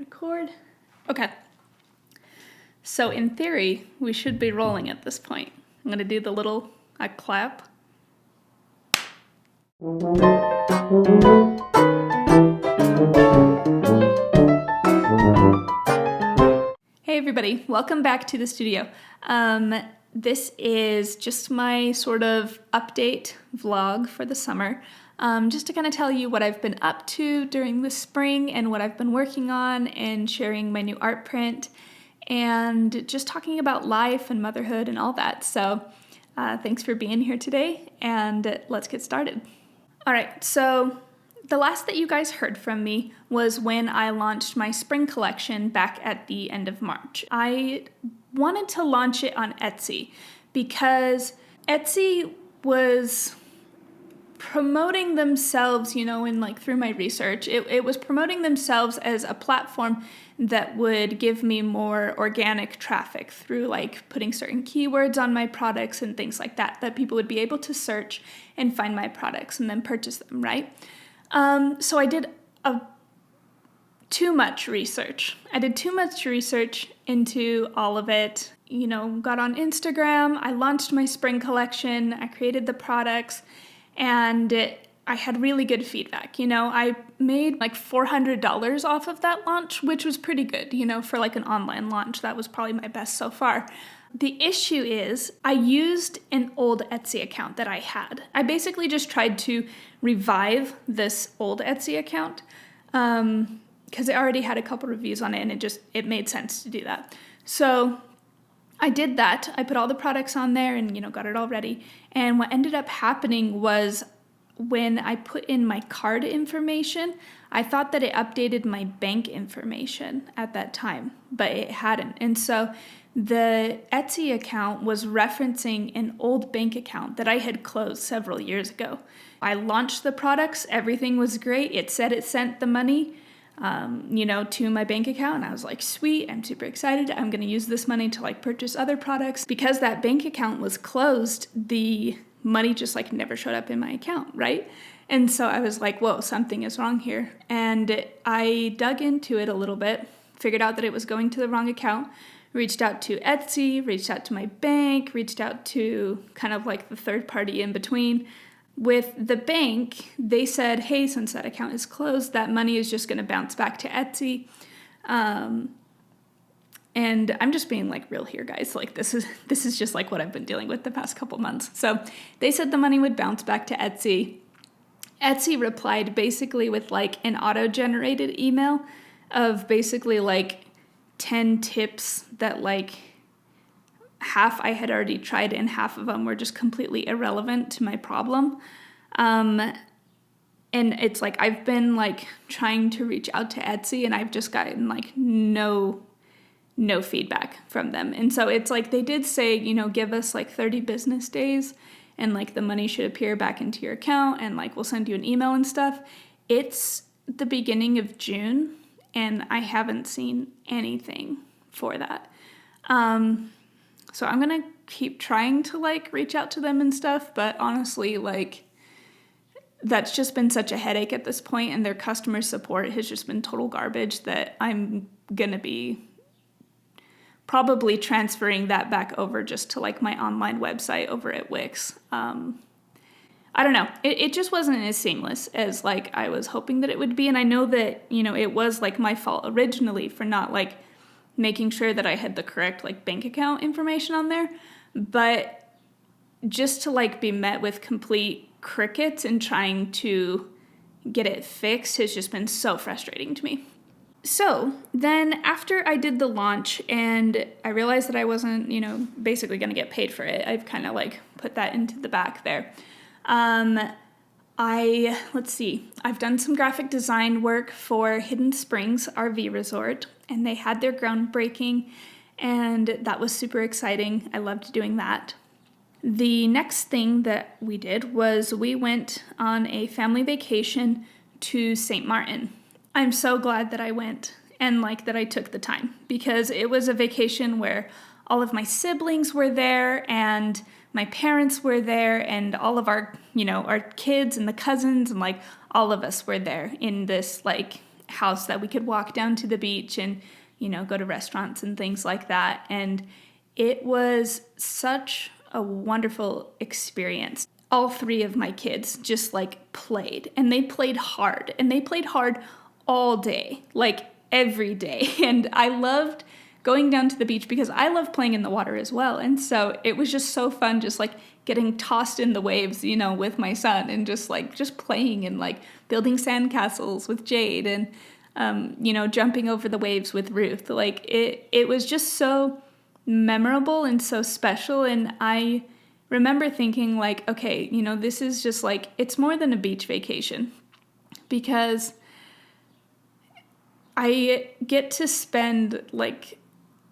Record. Okay. So in theory, we should be rolling at this point. I'm going to do the little clap. Hey everybody, welcome back to the studio. This is just my sort of update vlog for the summer, just to kind of tell you what I've been up to during the spring and what I've been working on and sharing my new art print and just talking about life and motherhood and all that. So thanks for being here today and let's get started. All right, so the last that you guys heard from me was when I launched my spring collection back at the end of March. I wanted to launch it on Etsy because Etsy was promoting themselves, through my research, it was promoting themselves as a platform that would give me more organic traffic through putting certain keywords on my products and things like that people would be able to search and find my products and then purchase them, right? So I did too much research. I did too much research into all of it, got on Instagram, I launched my spring collection, I created the products, and I had really good feedback. I made $400 off of that launch, which was pretty good, for an online launch. That was probably my best so far. The issue is I used an old Etsy account that I had. I basically just tried to revive this old Etsy account because it already had a couple reviews on it and it made sense to do that. So I did that. I put all the products on there and, got it all ready. And what ended up happening was when I put in my card information, I thought that it updated my bank information at that time, but it hadn't. And so the Etsy account was referencing an old bank account that I had closed several years ago. I launched the products, everything was great. It said it sent the money, to my bank account. And I was like, sweet, I'm super excited. I'm going to use this money to purchase other products. Because that bank account was closed, the money just never showed up in my account, right? And so I was like, whoa, something is wrong here. And I dug into it a little bit, figured out that it was going to the wrong account, reached out to Etsy, reached out to my bank, reached out to kind of the third party in between. With the bank, they said, hey, since that account is closed, that money is just going to bounce back to Etsy. And I'm just being real here, guys. This is just what I've been dealing with the past couple months. So they said the money would bounce back to Etsy. Etsy replied basically with an auto-generated email of basically 10 tips that half I had already tried and half of them were just completely irrelevant to my problem. And it's I've been trying to reach out to Etsy and I've just gotten no feedback from them. And so it's they did say, give us 30 business days and the money should appear back into your account and we'll send you an email and stuff. It's the beginning of June and I haven't seen anything for that. So I'm going to keep trying to reach out to them and stuff, but honestly, that's just been such a headache at this point, and their customer support has just been total garbage that I'm going to be probably transferring that back over just to my online website over at Wix. I don't know. It just wasn't as seamless as I was hoping that it would be, and I know that, it was my fault originally for not making sure that I had the correct bank account information on there, but just to be met with complete crickets and trying to get it fixed has just been so frustrating to me. So then after I did the launch and I realized that I wasn't, basically going to get paid for it, I've kind of put that into the back there. I've done some graphic design work for Hidden Springs RV Resort, and they had their groundbreaking, and that was super exciting. I loved doing that. The next thing that we did was we went on a family vacation to St. Martin. I'm so glad that I went and that I took the time, because it was a vacation where all of my siblings were there and my parents were there and all of our, our kids and the cousins and all of us were there in this house that we could walk down to the beach and, go to restaurants and things like that. And it was such a wonderful experience. All three of my kids just played, and they played hard, all day, every day. And I loved going down to the beach because I love playing in the water as well. And so it was just so fun, just getting tossed in the waves, with my son, and just playing and building sandcastles with Jade, and jumping over the waves with Ruth. It was just so memorable and so special. And I remember thinking okay, this is just it's more than a beach vacation, because I get to spend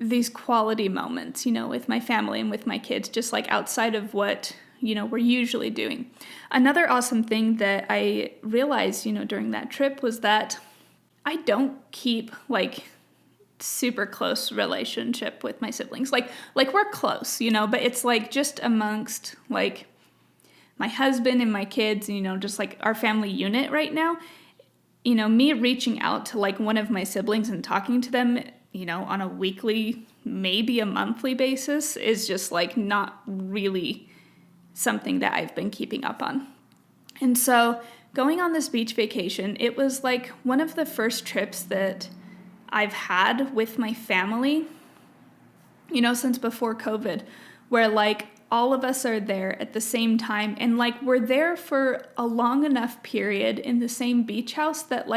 these quality moments, with my family and with my kids, just outside of what, we're usually doing. Another awesome thing that I realized, during that trip was that I don't keep super close relationship with my siblings. We're close, but it's just amongst my husband and my kids, just our family unit right now. Me reaching out to one of my siblings and talking to them, on a weekly, maybe a monthly basis is just not really something that I've been keeping up on. And so going on this beach vacation, it was one of the first trips that I've had with my family, since before COVID, where all of us are there at the same time, and we're there for a long enough period in the same beach house that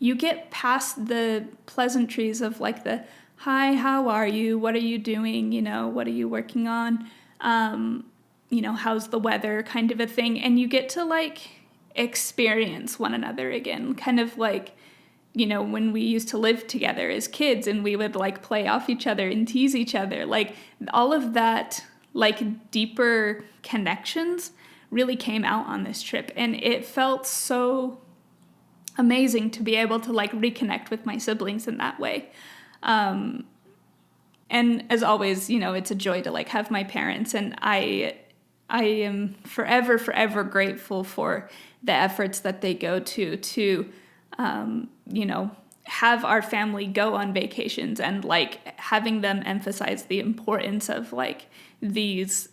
you get past the pleasantries of the, hi, how are you? What are you doing? What are you working on? How's the weather kind of a thing. And you get to experience one another again, kind of when we used to live together as kids and we would play off each other and tease each other. All of that, deeper connections really came out on this trip. And it felt so amazing to be able to reconnect with my siblings in that way. And as always, it's a joy to have my parents, and I am forever grateful for the efforts that they go to have our family go on vacations, and having them emphasize the importance of these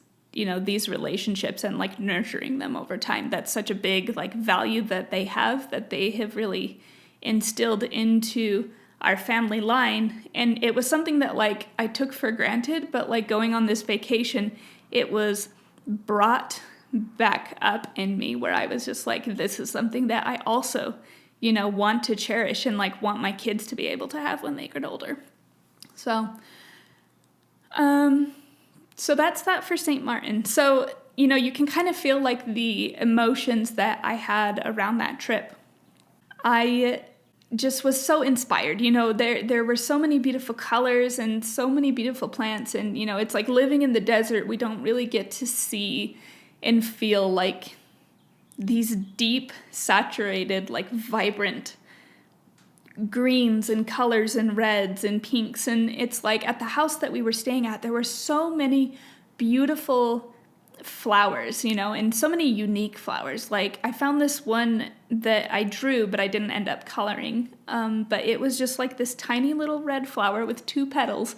relationships and nurturing them over time. That's such a big value that they have really instilled into our family line. And it was something that I took for granted, but going on this vacation, it was brought back up in me, where I was just this is something that I also want to cherish and want my kids to be able to have when they get older. So that's that for St. Martin. So, you can kind of feel the emotions that I had around that trip. I just was so inspired. There were so many beautiful colors and so many beautiful plants, and it's living in the desert. We don't really get to see and feel these deep, saturated, vibrant greens and colors and reds and pinks. And it's at the house that we were staying at, there were so many beautiful flowers, and so many unique flowers. I found this one that I drew, but I didn't end up coloring. But it was just this tiny little red flower with 2 petals,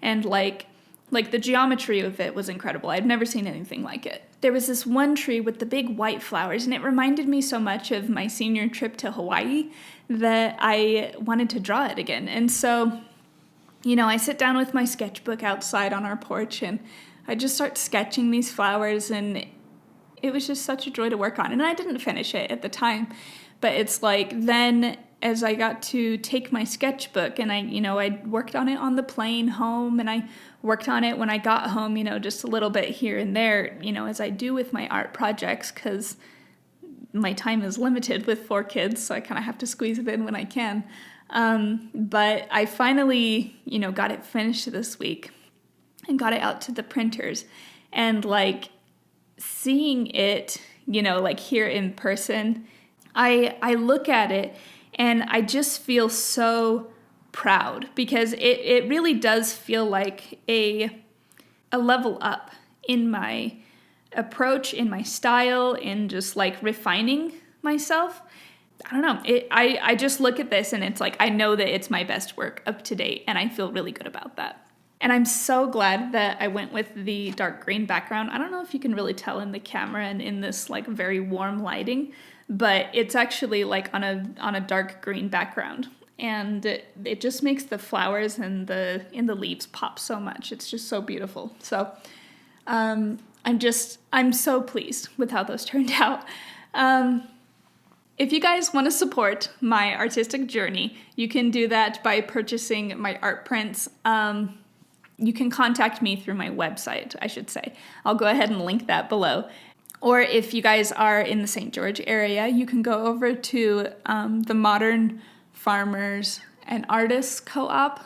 and the geometry of it was incredible. I'd never seen anything like it. There was this one tree with the big white flowers, and it reminded me so much of my senior trip to Hawaii that I wanted to draw it again. And so, I sit down with my sketchbook outside on our porch, and I just start sketching these flowers, and it was just such a joy to work on. And I didn't finish it at the time, but it's then as I got to take my sketchbook, and I worked on it on the plane home, and I worked on it when I got home, just a little bit here and there, as I do with my art projects, because my time is limited with 4 kids, so I kind of have to squeeze it in when I can. But I finally, got it finished this week and got it out to the printers, and seeing it, here in person, I look at it and I just feel so proud, because it really does feel like a level up in my approach, in my style, in just refining myself. I don't know. I just look at this and it's like, I know that it's my best work up to date, and I feel really good about that. And I'm so glad that I went with the dark green background. I don't know if you can really tell in the camera and in this like very warm lighting, but it's actually like on a dark green background. And it just makes the flowers and in the leaves pop so much. It's just so beautiful. So I'm so pleased with how those turned out. If you guys want to support my artistic journey, you can do that by purchasing my art prints. You can contact me through my website, I should say. I'll go ahead and link that below. Or if you guys are in the St. George area, you can go over to the Modern Farmers and Artists Co-op,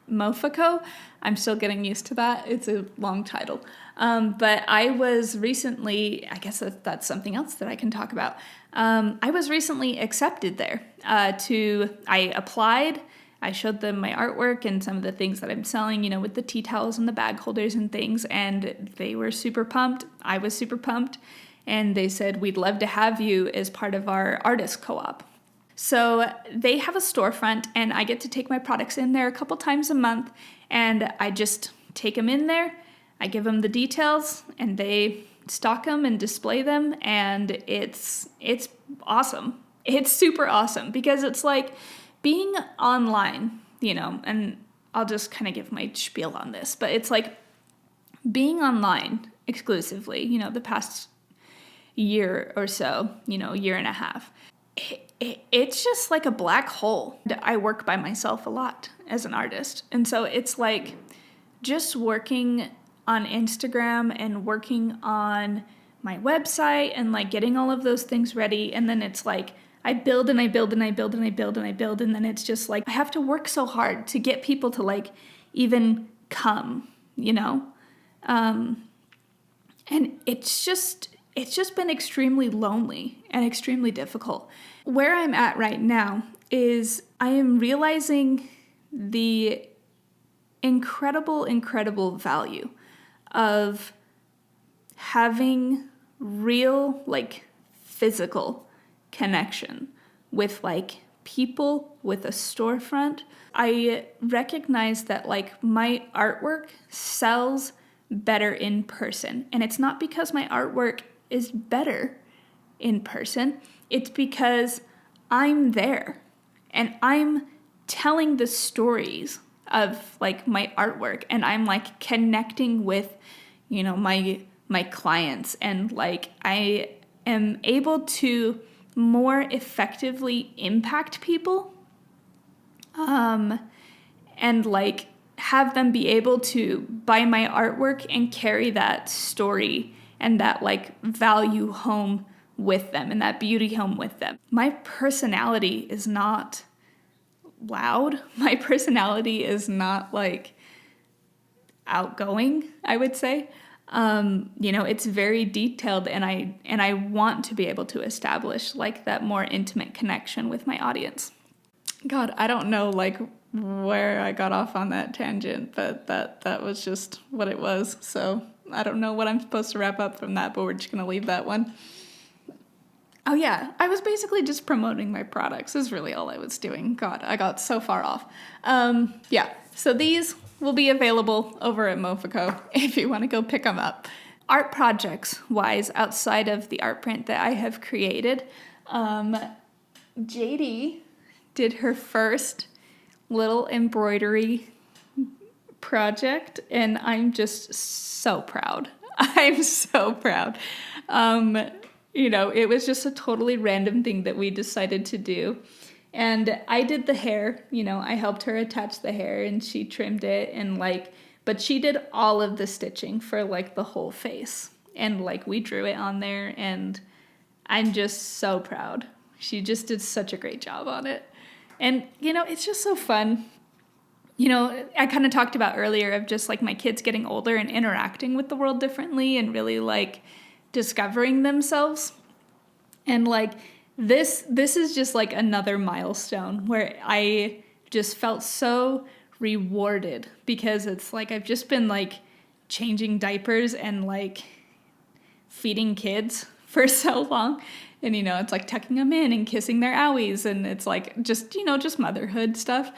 MOFACO. I'm still getting used to that. It's a long title. But I was recently, I guess that's something else that I can talk about. I was recently accepted there. I applied. I showed them my artwork and some of the things that I'm selling, with the tea towels and the bag holders and things, and they were super pumped. I was super pumped, and they said, we'd love to have you as part of our artist co-op. So they have a storefront, and I get to take my products in there a couple times a month, and I just take them in there, I give them the details, and they stock them and display them, and it's awesome. It's super awesome, because it's like, being online, and I'll just kind of give my spiel on this, but it's like being online exclusively, the past year or so, year and a half, it's just like a black hole. I work by myself a lot as an artist. And so it's like just working on Instagram and working on my website and like getting all of those things ready. And then it's like, I build and I build and I build and I build and I build. And then it's just like, I have to work so hard to get people to like even come, and it's just been extremely lonely and extremely difficult. Where I'm at right now is I am realizing the incredible, incredible value of having real, like physical connection with like people, with a storefront. I recognize that like my artwork sells better in person, and it's not because my artwork is better in person, it's because I'm there and I'm telling the stories of like my artwork, and I'm like connecting with my clients, and like I am able to more effectively impact people, and like have them be able to buy my artwork and carry that story and that like value home with them and that beauty home with them. My personality is not loud. My personality is not like outgoing, I would say. It's very detailed, and I want to be able to establish like that more intimate connection with my audience. God, I don't know like where I got off on that tangent, but that was just what it was. So I don't know what I'm supposed to wrap up from that, but we're just gonna leave that one. Oh yeah, I was basically just promoting my products is really all I was doing. God, I got so far off. So these will be available over at Mofico if you want to go pick them up. Art projects wise, outside of the art print that I have created, JD did her first little embroidery project, and I'm just so proud. I'm so proud. It was just a totally random thing that we decided to do. And I did the hair, I helped her attach the hair, and she trimmed it, and but she did all of the stitching for like the whole face. And like we drew it on there, and I'm just so proud. She just did such a great job on it. And, it's just so fun. I kind of talked about earlier of just like my kids getting older and interacting with the world differently and really like discovering themselves. And like this is just like another milestone where I just felt so rewarded, because it's like I've just been like changing diapers and like feeding kids for so long. And, it's like tucking them in and kissing their owies. And it's like just, just motherhood stuff.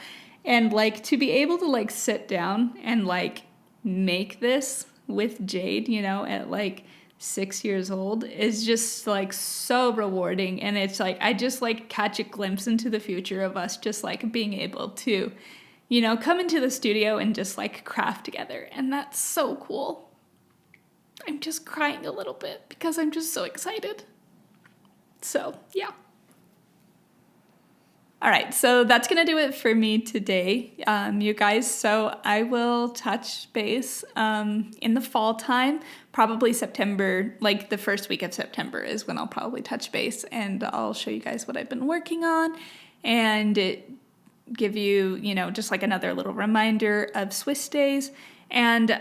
And like to be able to like sit down and like make this with Jade, at like 6 years old is just like so rewarding. And it's like, I just like catch a glimpse into the future of us just like being able to, come into the studio and just like craft together. And that's so cool. I'm just crying a little bit because I'm just so excited. So, yeah. All right, so that's going to do it for me today, you guys. So I will touch base in the fall time, probably September, like the first week of September is when I'll probably touch base, and I'll show you guys what I've been working on and give you, just like another little reminder of Swiss days. And,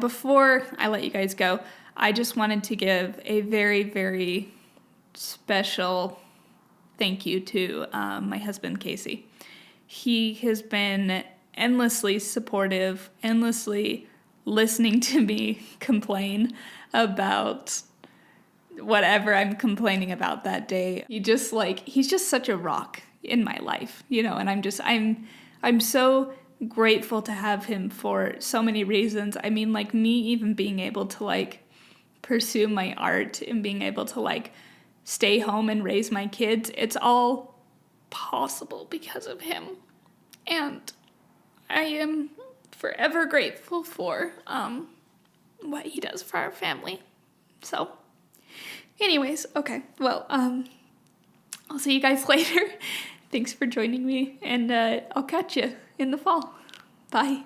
before I let you guys go, I just wanted to give a very, very special thank you to my husband, Casey. He has been endlessly supportive, endlessly listening to me complain about whatever I'm complaining about that day. He's just such a rock in my life, and I'm so grateful to have him for so many reasons. I mean, like me even being able to like pursue my art and being able to like stay home and raise my kids, it's all possible because of him. And I am forever grateful for what he does for our family. So, anyways, okay. Well, I'll see you guys later. Thanks for joining me, and I'll catch you in the fall. Bye.